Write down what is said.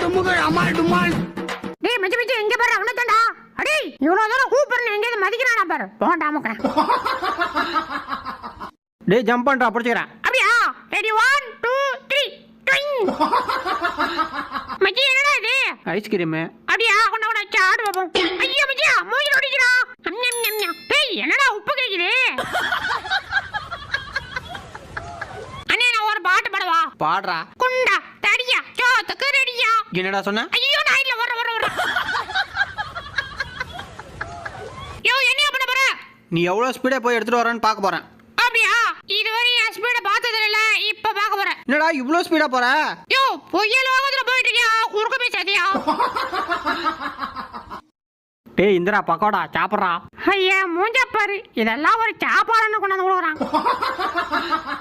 டுமுகள் அமால் டுமால். டேய் மச்சி மச்சி எங்க பாரு அவனதான்டா. அடே இவ்வளவு தூரம் கூப்பிடுறேன் எங்கேயாவது மதிக்கிறானா பாரு. போண்டாமுக்க. டேய் ஜம்ப் பண்றா புடிச்சுக்கறேன். அப்படியா? ரெடி 1 2 3 ட்விங். மச்சி என்னடா இது? ஐஸ்கிரீம். அப்படியா? கொண்ட சாடு பாப்போம். ஐயோ மச்சி மூஞ்சி ஓடிக்குடா. டேய் என்னடா உப்பு கேக்குது? அண்ணே நான் ஒரு பாட்டு பாடவா? பாடுறா. குண்டா தடியா சோத்துக்கு ரெடியா. என்னடா சொன்ன? ஐயோ நான் இல்ல வர. யோ என்ன பண்ண போற? நீ எவ்வளவு ஸ்பீடா போய் எடுத்துட்டு வரேன்னு பார்க்க போறேன். அப்படியா? இதுவரை என் ஸ்பீட பார்த்தது இல்ல, இப்ப பார்க்க போறேன். என்னடா இவ்ளோ ஸ்பீடா போற? யோ புயல் வேகத்துல போயிட்டு இருக்கியா? குறுக்க பேசாதியா? டேய் இந்திரா பக்கோடா சாப்பிடுறா. ஐயா மூஞ்ச பாரு, இதெல்லாம் ஒரு சாப்பாடுன்னு கொண்டாந்து கொடுக்குறான்.